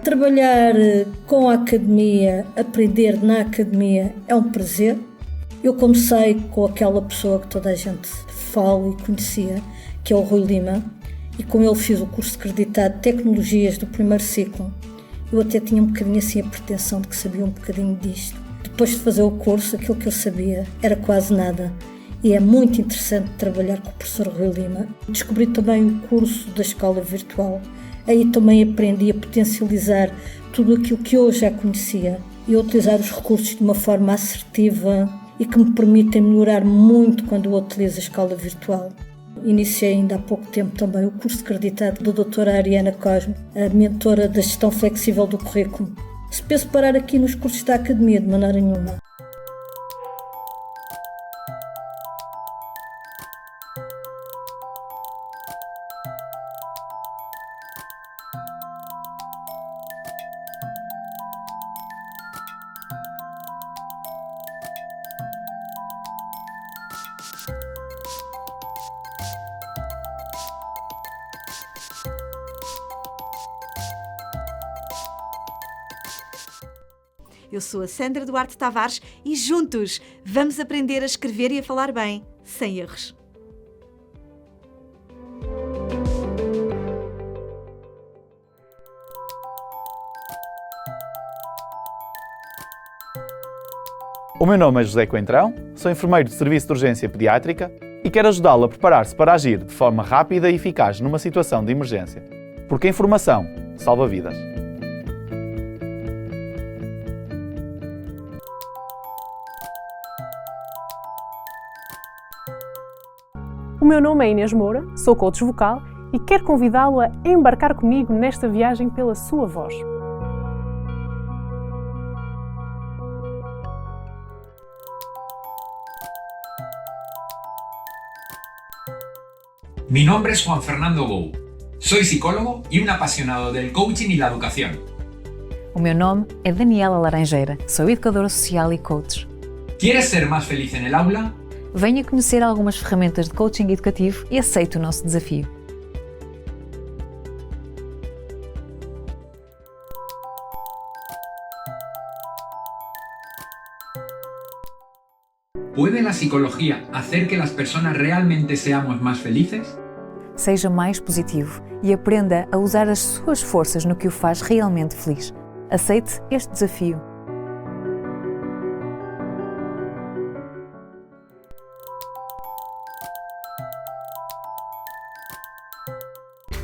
Trabalhar com a academia, aprender na academia é um prazer. Eu comecei com aquela pessoa que toda a gente fala e conhecia, que é o Rui Lima, e com ele fiz o curso acreditado de Tecnologias do primeiro ciclo. Eu até tinha um bocadinho assim a pretensão de que sabia um bocadinho disto. Depois de fazer o curso, aquilo que eu sabia era quase nada. E é muito interessante trabalhar com o professor Rui Lima. Descobri também o curso da escola virtual. Aí também aprendi a potencializar tudo aquilo que eu já conhecia e a utilizar os recursos de uma forma assertiva e que me permitem melhorar muito quando eu utilizo a escola virtual. Iniciei ainda há pouco tempo também o curso acreditado da doutora Ariana Cosme, a mentora da gestão flexível do currículo. Se penso parar aqui nos cursos da academia de maneira nenhuma. Eu sou a Sandra Duarte Tavares e juntos vamos aprender a escrever e a falar bem, sem erros. O meu nome é José Coentrão, sou enfermeiro de Serviço de Urgência Pediátrica e quero ajudá-lo a preparar-se para agir de forma rápida e eficaz numa situação de emergência. Porque a informação salva vidas. O meu nome é Inês Moura, sou coach vocal e quero convidá-lo a embarcar comigo nesta viagem pela sua voz. Mi nombre es Juan Fernando Gou. Soy psicólogo y un apasionado del coaching y la educación. O meu nome é Daniela Laranjeira, sou educadora social e coach. ¿Quieres ser más feliz en el aula? Venha conhecer algumas ferramentas de coaching educativo e aceite o nosso desafio. ¿Puede la psicología hacer que las personas realmente seamos más felices? Seja mais positivo e aprenda a usar as suas forças no que o faz realmente feliz. Aceite este desafio.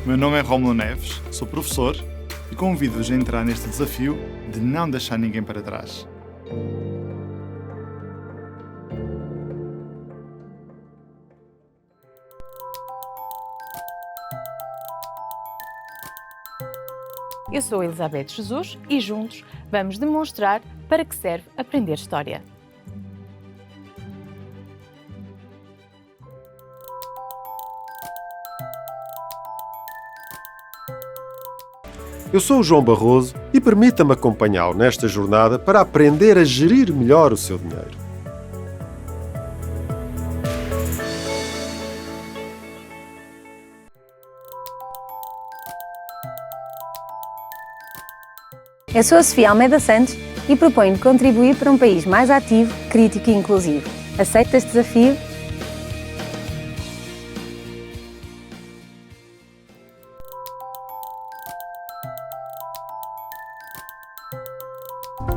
Meu nome é Rómulo Neves, sou professor e convido-vos a entrar neste desafio de não deixar ninguém para trás. Eu sou Elizabeth Jesus e juntos vamos demonstrar para que serve aprender história. Eu sou o João Barroso e permita-me acompanhá-lo nesta jornada para aprender a gerir melhor o seu dinheiro. Eu sou a Sofia Almeida Santos e proponho contribuir para um país mais ativo, crítico e inclusivo. Aceita este desafio?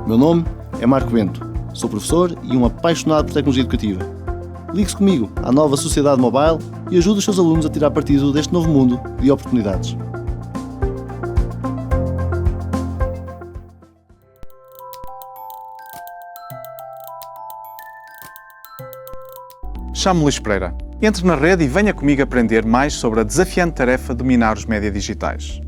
Meu nome é Marco Bento, sou professor e um apaixonado por tecnologia educativa. Ligue-se comigo à nova Sociedade Mobile e ajude os seus alunos a tirar partido deste novo mundo de oportunidades. Chamo-me Luís Pereira. Entre na rede e venha comigo aprender mais sobre a desafiante tarefa de dominar os média digitais.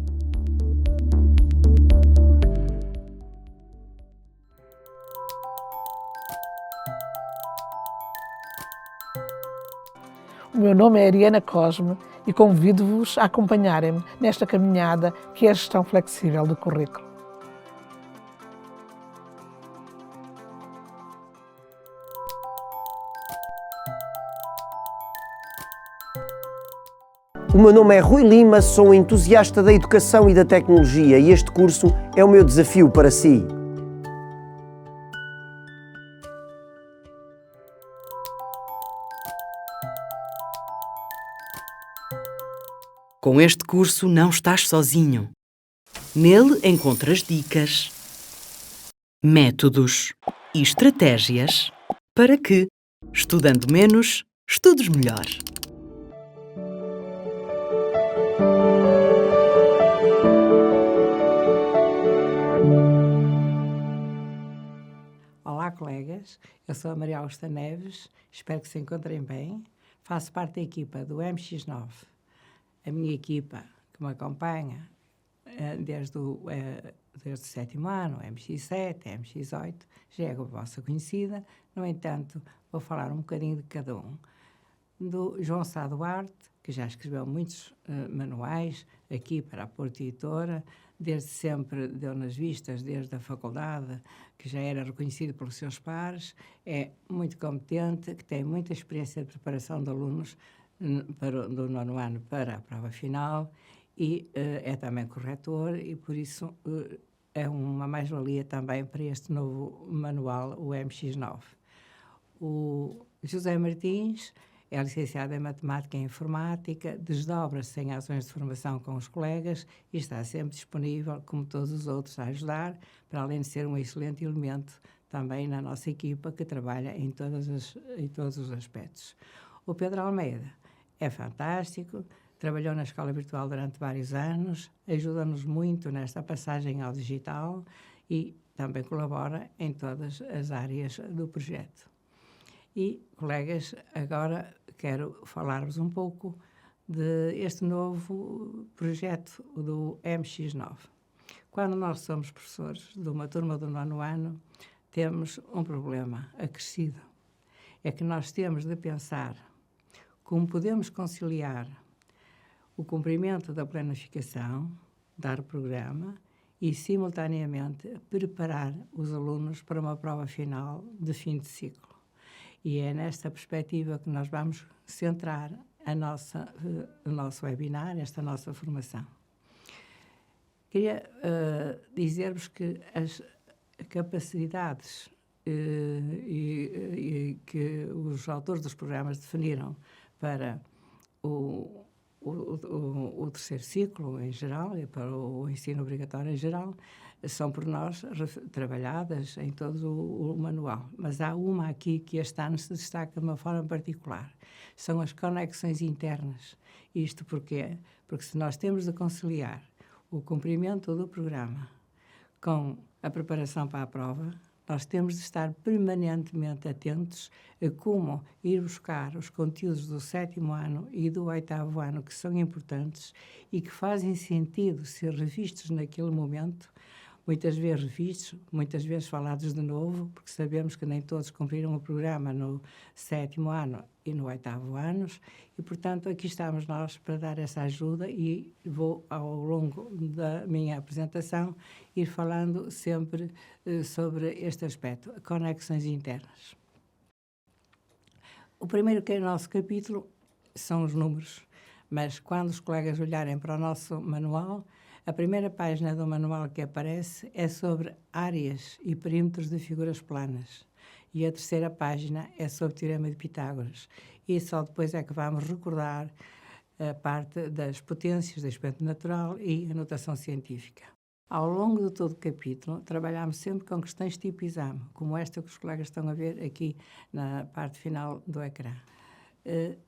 O meu nome é Ariana Cosme e convido-vos a acompanharem-me nesta caminhada que é a gestão flexível do currículo. O meu nome é Rui Lima, sou um entusiasta da educação e da tecnologia e este curso é o meu desafio para si. Com este curso não estás sozinho. Nele encontras dicas, métodos e estratégias para que, estudando menos, estudes melhor. Olá, colegas. Eu sou a Maria Augusta Neves. Espero que se encontrem bem. Faço parte da equipa do MX9. A minha equipa que me acompanha desde o 7º ano, MX7, MX8, já é a vossa conhecida. No entanto, vou falar um bocadinho de cada um. Do João Sá Duarte, que já escreveu muitos manuais aqui para a Porto Editora, desde sempre deu nas vistas, desde a faculdade, que já era reconhecido pelos seus pares, é muito competente, que tem muita experiência de preparação de alunos do 9º ano para a prova final e é também corretor e, por isso, é uma mais-valia também para este novo manual, o MX9. O José Martins é licenciado em Matemática e Informática, desdobra-se em ações de formação com os colegas e está sempre disponível, como todos os outros, a ajudar, para além de ser um excelente elemento também na nossa equipa, que trabalha em todos os aspectos. O Pedro Almeida é fantástico, trabalhou na Escola Virtual durante vários anos, ajuda-nos muito nesta passagem ao digital e também colabora em todas as áreas do projeto. E, colegas, agora quero falar-vos um pouco deste novo projeto do MX9. Quando nós somos professores de uma turma do 9º ano, temos um problema acrescido. É que nós temos de pensar como podemos conciliar o cumprimento da planificação, dar o programa e, simultaneamente, preparar os alunos para uma prova final de fim de ciclo. E é nesta perspectiva que nós vamos centrar o nosso webinar, esta nossa formação. Queria dizer-vos que as capacidades que os autores dos programas definiram para o 3º ciclo em geral e para o ensino obrigatório em geral são por nós trabalhadas em todo o manual. Mas há uma aqui que este ano se destaca de uma forma particular. São as conexões internas. Isto porquê? Porque se nós temos de conciliar o cumprimento do programa com a preparação para a prova, nós temos de estar permanentemente atentos a como ir buscar os conteúdos do 7º ano e do 8º ano que são importantes e que fazem sentido ser revistos naquele momento, muitas vezes revistos, muitas vezes falados de novo, porque sabemos que nem todos cumpriram o programa no 7º ano e no 8º ano, e, portanto, aqui estamos nós para dar essa ajuda e vou, ao longo da minha apresentação, ir falando sempre sobre este aspecto, conexões internas. O primeiro que é o nosso capítulo são os números, mas quando os colegas olharem para o nosso manual, a primeira página do manual que aparece é sobre áreas e perímetros de figuras planas. E a terceira página é sobre o Teorema de Pitágoras. E só depois é que vamos recordar a parte das potências do expoente natural e a notação científica. Ao longo de todo o capítulo, trabalhamos sempre com questões tipo exame, como esta que os colegas estão a ver aqui na parte final do ecrã.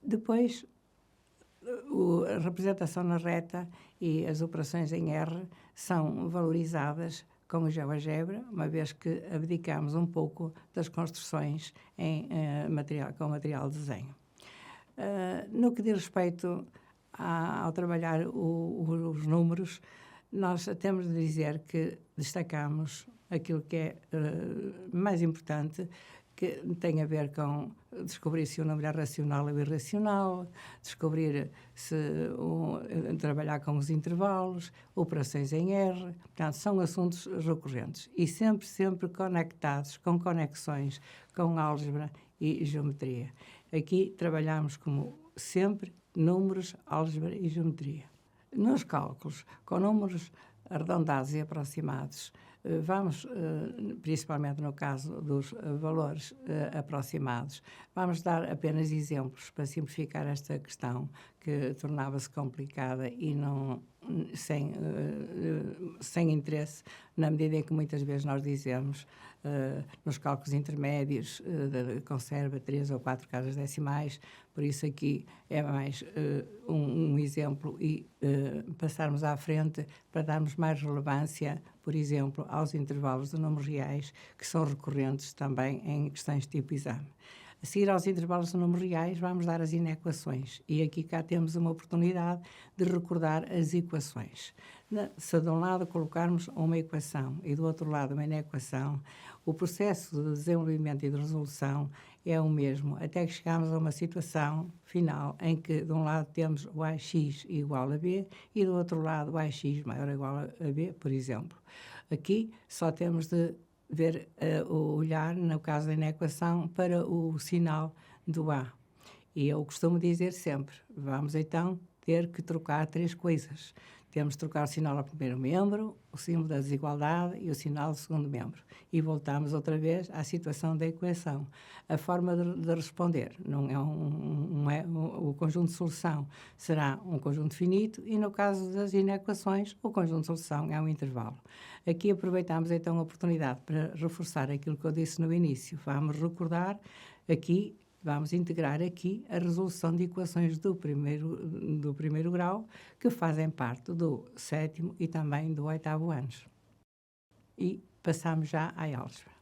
Depois, a representação na reta e as operações em R são valorizadas com o GeoGebra, uma vez que abdicamos um pouco das construções com material de desenho. No que diz respeito ao trabalhar os números, nós temos de dizer que destacamos aquilo que é mais importante, que tem a ver com descobrir se o número é racional ou irracional, descobrir se trabalhar com os intervalos, operações em R. Portanto, são assuntos recorrentes e sempre conectados, com conexões com álgebra e geometria. Aqui trabalhamos, como sempre, números, álgebra e geometria. Nos cálculos, com números arredondados e aproximados, vamos, principalmente no caso dos valores aproximados, vamos dar apenas exemplos para simplificar esta questão que tornava-se complicada e sem interesse, na medida em que muitas vezes nós dizemos nos cálculos intermédios conserva 3 ou 4 casas decimais, por isso aqui é mais um exemplo e passarmos à frente para darmos mais relevância, por exemplo, aos intervalos de números reais, que são recorrentes também em questões tipo exame. A seguir aos intervalos de números reais, vamos dar as inequações. E aqui cá temos uma oportunidade de recordar as equações. Se de um lado colocarmos uma equação e do outro lado uma inequação, o processo de desenvolvimento e de resolução é o mesmo, até que chegamos a uma situação final em que de um lado temos o AX igual a B e do outro lado o AX maior ou igual a B, por exemplo. Aqui só temos de olhar, no caso da inequação, para o sinal do A. E eu costumo dizer sempre, vamos então ter que trocar 3 coisas. Temos de trocar o sinal ao primeiro membro, o símbolo da desigualdade e o sinal do segundo membro. E voltamos outra vez à situação da equação. A forma de responder não é o conjunto de solução será um conjunto finito e, no caso das inequações, o conjunto de solução é um intervalo. Aqui aproveitamos então a oportunidade para reforçar aquilo que eu disse no início. Vamos recordar aqui, vamos integrar aqui a resolução de equações do primeiro grau, que fazem parte do 7º e também do 8º anos. E passamos já à álgebra.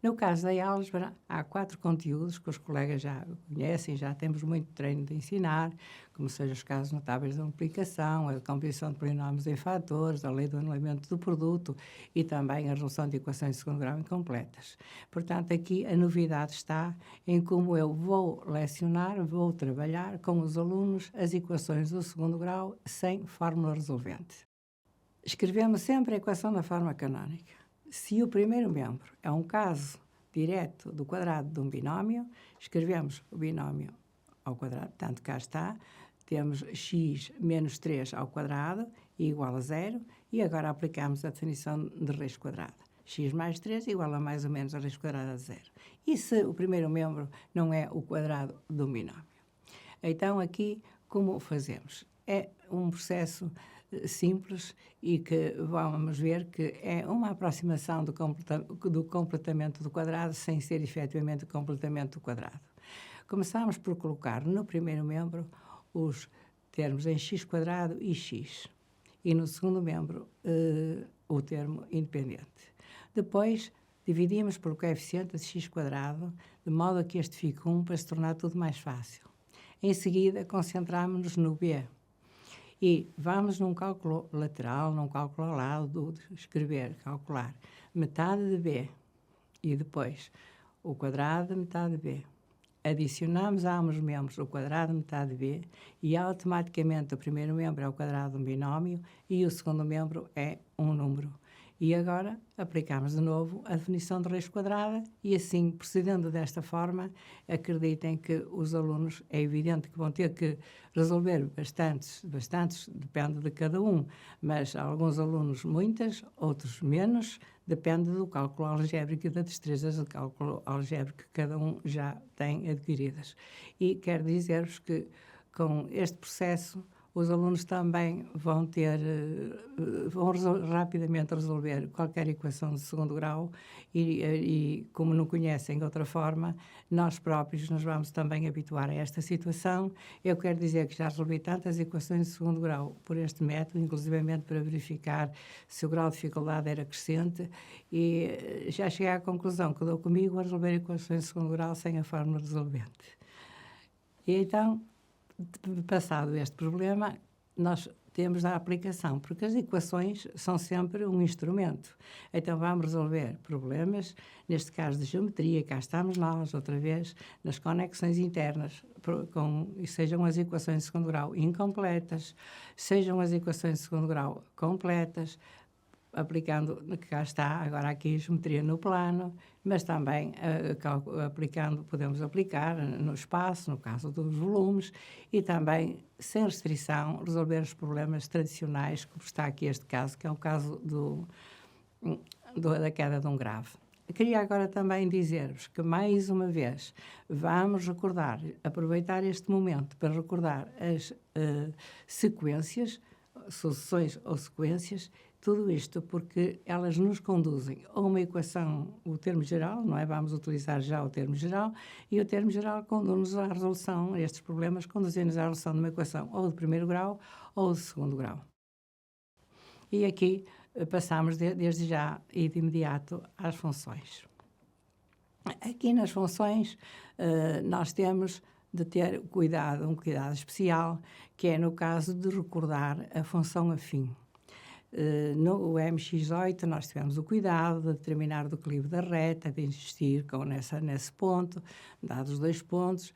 No caso da álgebra, há 4 conteúdos que os colegas já conhecem, já temos muito treino de ensinar, como sejam os casos notáveis da multiplicação, a composição de polinómios em fatores, a lei do anulamento do produto e também a resolução de equações de segundo grau incompletas. Portanto, aqui a novidade está em como eu vou lecionar, vou trabalhar com os alunos as equações do segundo grau sem fórmula resolvente. Escrevemos sempre a equação na forma canónica. Se o primeiro membro é um caso direto do quadrado de um binómio, escrevemos o binómio ao quadrado, portanto, cá está, temos x menos 3 ao quadrado igual a 0, e agora aplicamos a definição de raiz quadrada. X mais 3 igual a mais ou menos a raiz quadrada de 0. E se o primeiro membro não é o quadrado do binómio? Então, aqui, como fazemos? É um processo simples e que vamos ver que é uma aproximação do completamento do quadrado sem ser efetivamente o completamento do quadrado. Começamos por colocar no primeiro membro os termos em x² e x, e no segundo membro o termo independente. Depois dividimos por coeficiente de x², de modo a que este fique 1 para se tornar tudo mais fácil. Em seguida, concentramos-nos no b. E vamos num cálculo lateral, num cálculo ao lado, calcular metade de b e depois o quadrado de metade de b. Adicionamos a ambos membros o quadrado de metade de b e automaticamente o primeiro membro é o quadrado de um binómio e o segundo membro é um número. E agora aplicamos de novo a definição de raiz quadrada e assim, procedendo desta forma, acreditem que os alunos, é evidente que vão ter que resolver bastantes, depende de cada um, mas alguns alunos muitas, outros menos, depende do cálculo algébrico e das destrezas de cálculo algébrico que cada um já tem adquiridas. E quero dizer-vos que com este processo os alunos também vão rapidamente resolver qualquer equação de segundo grau e, como não conhecem de outra forma, nós próprios nos vamos também habituar a esta situação. Eu quero dizer que já resolvi tantas equações de segundo grau por este método, inclusivamente para verificar se o grau de dificuldade era crescente, e já cheguei à conclusão que dou comigo a resolver equações de segundo grau sem a fórmula resolvente. E então, passado este problema, nós temos a aplicação, porque as equações são sempre um instrumento. Então vamos resolver problemas, neste caso de geometria, cá estamos nós, outra vez, nas conexões internas, sejam as equações de segundo grau incompletas, sejam as equações de segundo grau completas, aplicando, que cá está, agora aqui a geometria no plano, mas também podemos aplicar no espaço, no caso dos volumes, e também, sem restrição, resolver os problemas tradicionais, como está aqui este caso, que é o caso da queda de um grave. Queria agora também dizer-vos que, mais uma vez, vamos aproveitar este momento para recordar as sequências, sucessões ou sequências, tudo isto porque elas nos conduzem a uma equação, o termo geral, não é? Vamos utilizar já o termo geral, e o termo geral conduz-nos à resolução, estes problemas conduzem-nos à resolução de uma equação ou de primeiro grau ou de segundo grau. E aqui passamos desde já e de imediato às funções. Aqui nas funções nós temos de ter um cuidado especial, que é no caso de recordar a função afim. No MX8 nós tivemos o cuidado de determinar o declive da reta, de insistir nesse ponto, dados os 2 pontos,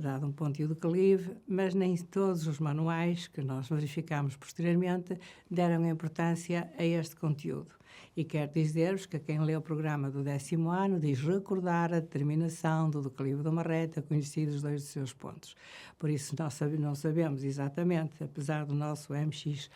dado um ponto e o declive, mas nem todos os manuais que nós verificamos posteriormente deram importância a este conteúdo. E quero dizer-vos que quem lê o programa do 10º ano diz recordar a determinação do declive de uma reta conhecidos os 2 dos seus pontos. Por isso nós não sabemos exatamente, apesar do nosso MX8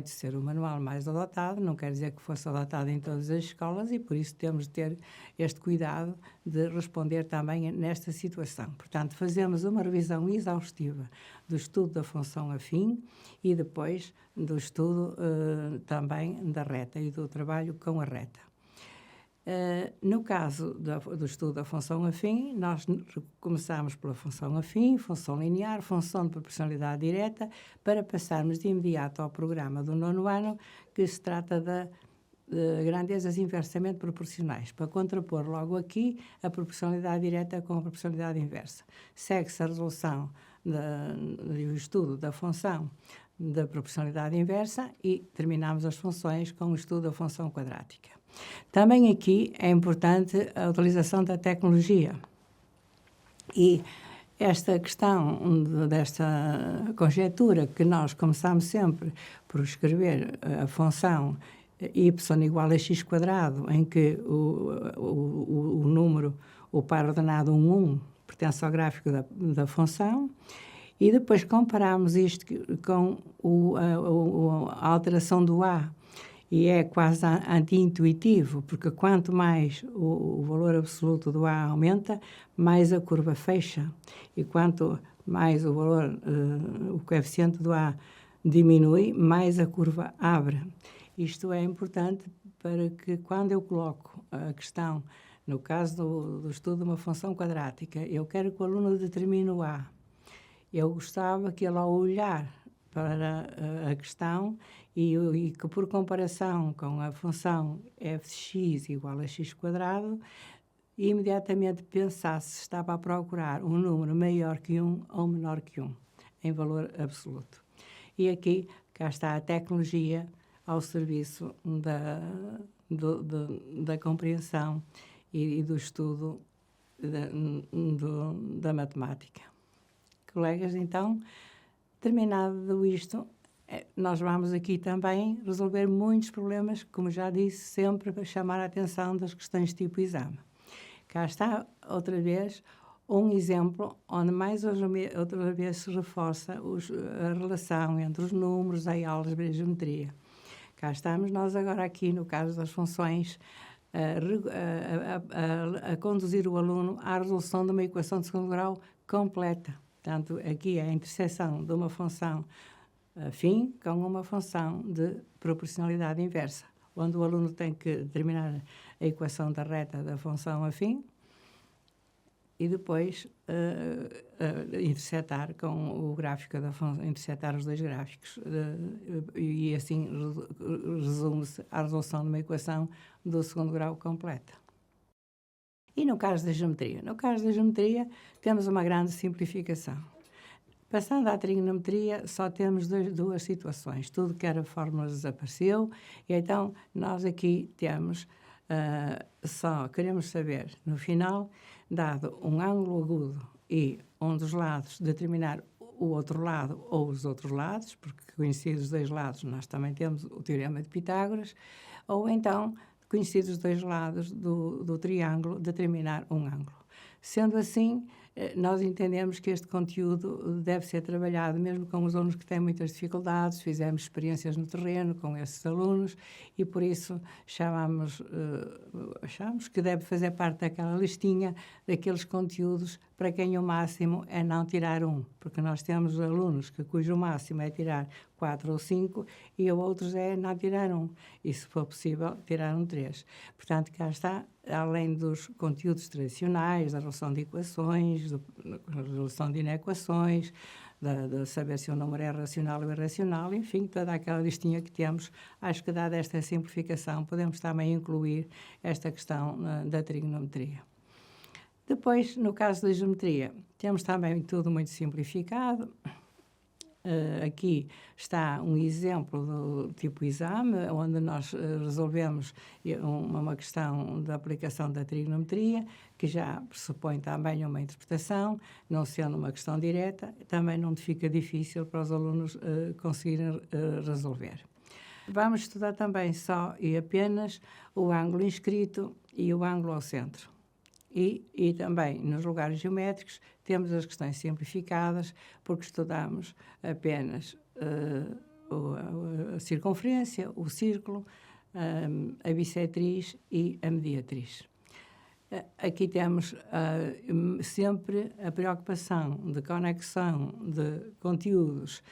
ser o manual mais adotado, não quer dizer que fosse adotado em todas as escolas, e por isso temos de ter este cuidado de responder também nesta situação. Portanto, fazemos uma revisão exaustiva do estudo da função afim e depois do estudo também da reta e do trabalho com a reta. No caso do estudo da função afim, nós começamos pela função afim, função linear, função de proporcionalidade direta, para passarmos de imediato ao programa do 9º ano, que se trata de grandezas inversamente proporcionais, para contrapor logo aqui a proporcionalidade direta com a proporcionalidade inversa. Segue-se a resolução e o estudo da função da proporcionalidade inversa e terminamos as funções com o estudo da função quadrática. Também aqui é importante a utilização da tecnologia. E esta questão desta conjetura que nós começamos sempre por escrever a função y igual a x quadrado, em que o número, o par ordenado 1 pertence ao gráfico da função, e depois comparamos isto com a alteração do A, e é quase anti-intuitivo, porque quanto mais o valor absoluto do A aumenta, mais a curva fecha, e quanto mais o valor, o coeficiente do A diminui, mais a curva abre. Isto é importante para que, quando eu coloco a questão, no caso do estudo de uma função quadrática, eu quero que o aluno determine o A. Eu gostava que ele, ao olhar para a questão e que, por comparação com a função f de x igual a x quadrado, imediatamente pensasse se estava a procurar um número maior que 1 ou menor que 1, em valor absoluto. E aqui, cá está a tecnologia ao serviço da compreensão e do estudo da matemática. Colegas, então, terminado isto, nós vamos aqui também resolver muitos problemas, como já disse, sempre para chamar a atenção das questões tipo exame. Cá está, outra vez, um exemplo onde mais outra vez se reforça a relação entre os números, a álgebra e a geometria. Cá estamos nós agora aqui, no caso das funções, a conduzir o aluno à resolução de uma equação de segundo grau completa. Portanto, aqui é a interseção de uma função afim com uma função de proporcionalidade inversa, onde o aluno tem que determinar a equação da reta da função afim e depois intersetar com o gráfico da função, intersetar os dois gráficos e assim resume-se a resolução de uma equação do segundo grau completa. E no caso da geometria? No caso da geometria temos uma grande simplificação. Passando à trigonometria, só temos duas situações. Tudo que era fórmulas desapareceu, e então nós aqui temos, só queremos saber, no final, dado um ângulo agudo e um dos lados determinar o outro lado ou os outros lados, porque conhecidos os dois lados nós também temos o Teorema de Pitágoras, ou então, conhecidos os dois lados do triângulo, determinar um ângulo. Sendo assim, nós entendemos que este conteúdo deve ser trabalhado mesmo com os alunos que têm muitas dificuldades. Fizemos experiências no terreno com esses alunos e, por isso, achamos que deve fazer parte daquela listinha daqueles conteúdos para quem o máximo é não tirar 1, porque nós temos alunos cujo máximo é tirar 4 ou 5 e outros é não tirar 1 e, se for possível, tirar 3. Portanto, cá está, além dos conteúdos tradicionais, da resolução de equações, da resolução de inequações, de saber se o número é racional ou irracional, enfim, toda aquela listinha que temos. Acho que, dada esta simplificação, podemos também incluir esta questão da trigonometria. Depois, no caso da geometria, temos também tudo muito simplificado. Aqui está um exemplo do tipo exame, onde nós resolvemos uma questão da aplicação da trigonometria, que já pressupõe também uma interpretação, não sendo uma questão direta, também não fica difícil para os alunos conseguirem resolver. Vamos estudar também só e apenas o ângulo inscrito e o ângulo ao centro. E também, nos lugares geométricos, temos as questões simplificadas, porque estudamos apenas a circunferência, o círculo, a bissetriz e a mediatriz. Aqui temos sempre a preocupação de conexão de conteúdos,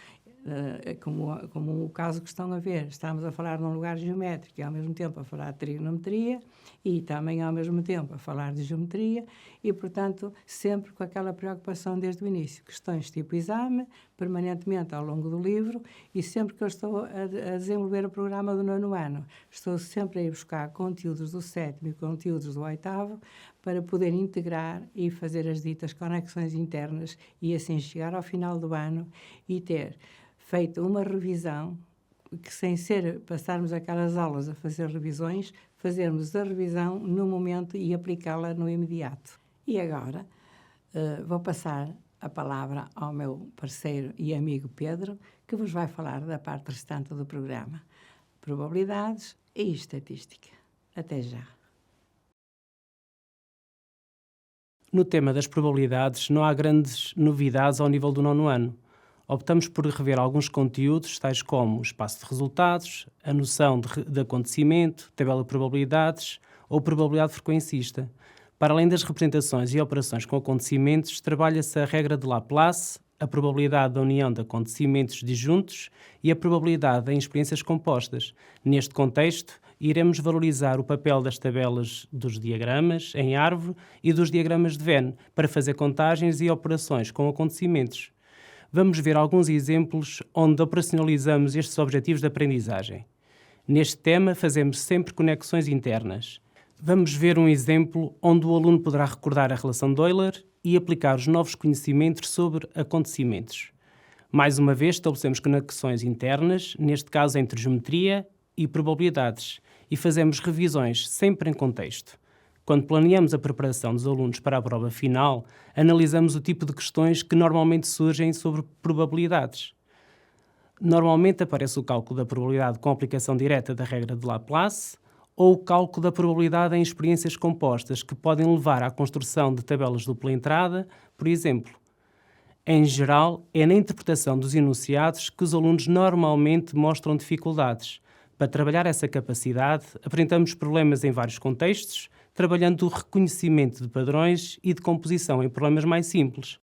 como o caso que estão a ver. Estamos a falar de um lugar geométrico e, ao mesmo tempo, a falar de trigonometria e também, ao mesmo tempo, a falar de geometria e, portanto, sempre com aquela preocupação desde o início. Questões tipo exame, permanentemente ao longo do livro, e sempre que eu estou a desenvolver o programa do 9º ano, estou sempre a ir buscar conteúdos do 7º e conteúdos do 8º para poder integrar e fazer as ditas conexões internas e, assim, chegar ao final do ano e ter feito uma revisão, que sem ser passarmos aquelas aulas a fazer revisões, fazermos a revisão no momento e aplicá-la no imediato. E agora vou passar a palavra ao meu parceiro e amigo Pedro, que vos vai falar da parte restante do programa, probabilidades e estatística. Até já. No tema das probabilidades, não há grandes novidades ao nível do 9º ano. Optamos por rever alguns conteúdos, tais como o espaço de resultados, a noção de acontecimento, tabela de probabilidades ou probabilidade frequencista. Para além das representações e operações com acontecimentos, trabalha-se a regra de Laplace, a probabilidade da união de acontecimentos disjuntos e a probabilidade em experiências compostas. Neste contexto, iremos valorizar o papel das tabelas dos diagramas em árvore e dos diagramas de Venn para fazer contagens e operações com acontecimentos. Vamos ver alguns exemplos onde operacionalizamos estes objetivos de aprendizagem. Neste tema, fazemos sempre conexões internas. Vamos ver um exemplo onde o aluno poderá recordar a relação de Euler e aplicar os novos conhecimentos sobre acontecimentos. Mais uma vez, estabelecemos conexões internas, neste caso entre geometria e probabilidades, e fazemos revisões sempre em contexto. Quando planeamos a preparação dos alunos para a prova final, analisamos o tipo de questões que normalmente surgem sobre probabilidades. Normalmente aparece o cálculo da probabilidade com aplicação direta da regra de Laplace ou o cálculo da probabilidade em experiências compostas, que podem levar à construção de tabelas de dupla entrada, por exemplo. Em geral, é na interpretação dos enunciados que os alunos normalmente mostram dificuldades. Para trabalhar essa capacidade, apresentamos problemas em vários contextos, trabalhando o reconhecimento de padrões e de composição em problemas mais simples.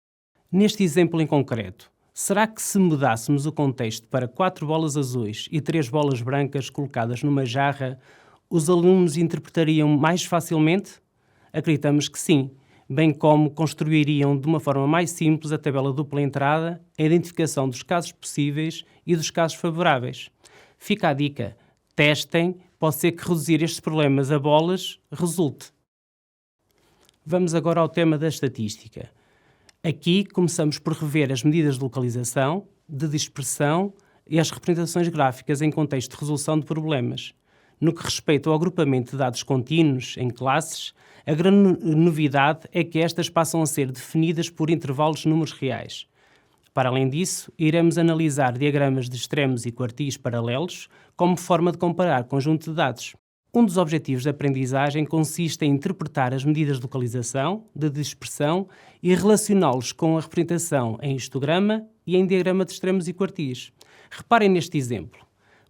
Neste exemplo em concreto, será que se mudássemos o contexto para 4 bolas azuis e 3 bolas brancas colocadas numa jarra, os alunos interpretariam mais facilmente? Acreditamos que sim, bem como construiriam de uma forma mais simples a tabela dupla entrada, a identificação dos casos possíveis e dos casos favoráveis. Fica a dica, testem, pode ser que reduzir estes problemas a bolas resulte. Vamos agora ao tema da estatística. Aqui começamos por rever as medidas de localização, de dispersão e as representações gráficas em contexto de resolução de problemas. No que respeita ao agrupamento de dados contínuos em classes, a grande novidade é que estas passam a ser definidas por intervalos de números reais. Para além disso, iremos analisar diagramas de extremos e quartis paralelos como forma de comparar conjunto de dados. Um dos objetivos da aprendizagem consiste em interpretar as medidas de localização, de dispersão e relacioná-los com a representação em histograma e em diagrama de extremos e quartis. Reparem neste exemplo.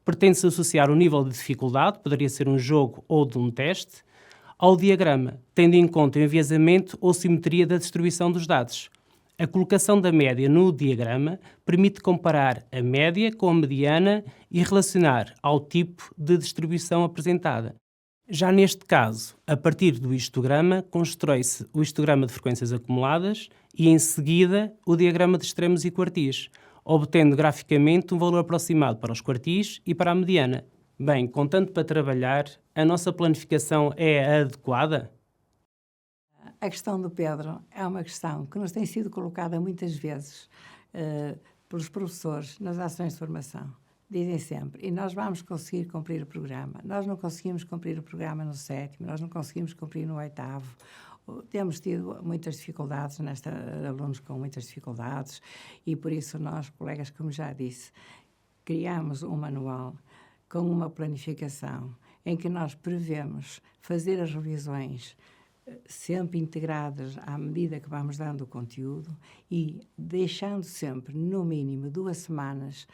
Pretende-se associar o nível de dificuldade, poderia ser um jogo ou de um teste, ao diagrama, tendo em conta o enviesamento ou simetria da distribuição dos dados. A colocação da média no diagrama permite comparar a média com a mediana e relacionar ao tipo de distribuição apresentada. Já neste caso, a partir do histograma, constrói-se o histograma de frequências acumuladas e, em seguida, o diagrama de extremos e quartis, obtendo graficamente um valor aproximado para os quartis e para a mediana. Bem, com tanto para trabalhar, a nossa planificação é adequada? A questão do Pedro é uma questão que nos tem sido colocada muitas vezes pelos professores nas ações de formação. Dizem sempre, e nós vamos conseguir cumprir o programa. Nós não conseguimos cumprir o programa no 7º, nós não conseguimos cumprir no 8º. Temos tido muitas dificuldades, alunos com muitas dificuldades, e por isso nós, colegas, como já disse, criamos um manual com uma planificação em que nós prevemos fazer as revisões sempre integradas à medida que vamos dando o conteúdo e deixando sempre, no mínimo, 2 semanas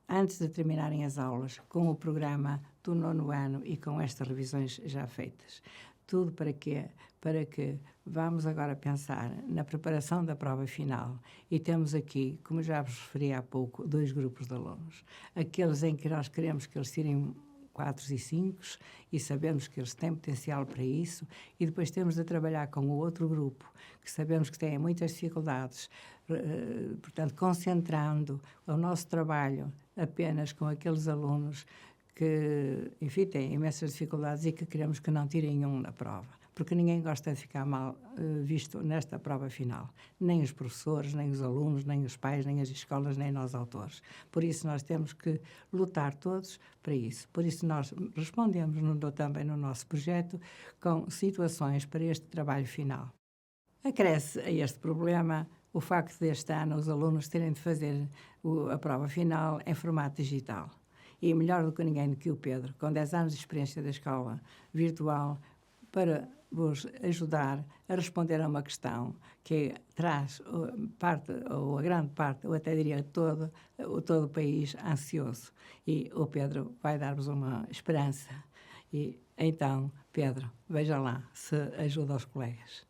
antes de terminarem as aulas com o programa do 9º ano e com estas revisões já feitas. Tudo para quê? Para que vamos agora pensar na preparação da prova final e temos aqui, como já vos referi há pouco, 2 grupos de alunos. Aqueles em que nós queremos que eles tirem 4 e 5 e sabemos que eles têm potencial para isso, e depois temos de trabalhar com o outro grupo, que sabemos que têm muitas dificuldades, portanto, concentrando o nosso trabalho apenas com aqueles alunos que, enfim, têm imensas dificuldades e que queremos que não tirem um na prova, porque ninguém gosta de ficar mal visto nesta prova final. Nem os professores, nem os alunos, nem os pais, nem as escolas, nem nós autores. Por isso nós temos que lutar todos para isso. Por isso nós respondemos também no nosso projeto com situações para este trabalho final. Acresce a este problema o facto de este ano os alunos terem de fazer a prova final em formato digital. E melhor do que ninguém do que o Pedro, com 10 anos de experiência da escola virtual, para vos ajudar a responder a uma questão que traz parte, ou a grande parte, ou até diria todo o país ansioso. E o Pedro vai dar-vos uma esperança. E então, Pedro, veja lá se ajuda os colegas.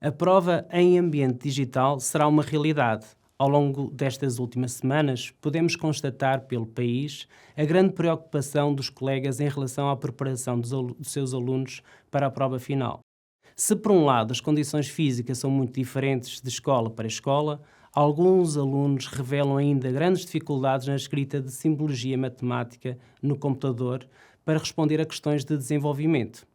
A prova em ambiente digital será uma realidade. Ao longo destas últimas semanas, podemos constatar pelo país a grande preocupação dos colegas em relação à preparação dos seus alunos para a prova final. Se, por um lado, as condições físicas são muito diferentes de escola para escola, alguns alunos revelam ainda grandes dificuldades na escrita de simbologia matemática no computador para responder a questões de desenvolvimento.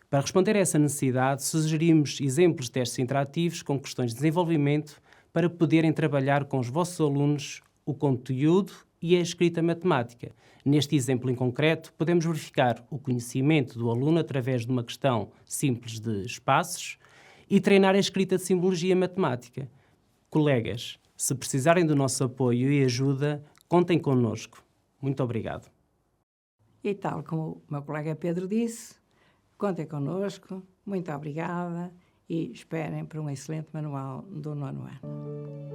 Para responder a essa necessidade, sugerimos exemplos de testes interativos com questões de desenvolvimento para poderem trabalhar com os vossos alunos o conteúdo e a escrita matemática. Neste exemplo em concreto, podemos verificar o conhecimento do aluno através de uma questão simples de espaços e treinar a escrita de simbologia matemática. Colegas, se precisarem do nosso apoio e ajuda, contem connosco. Muito obrigado. E tal como o meu colega Pedro disse, contem connosco, muito obrigada e esperem por um excelente manual do 9º ano.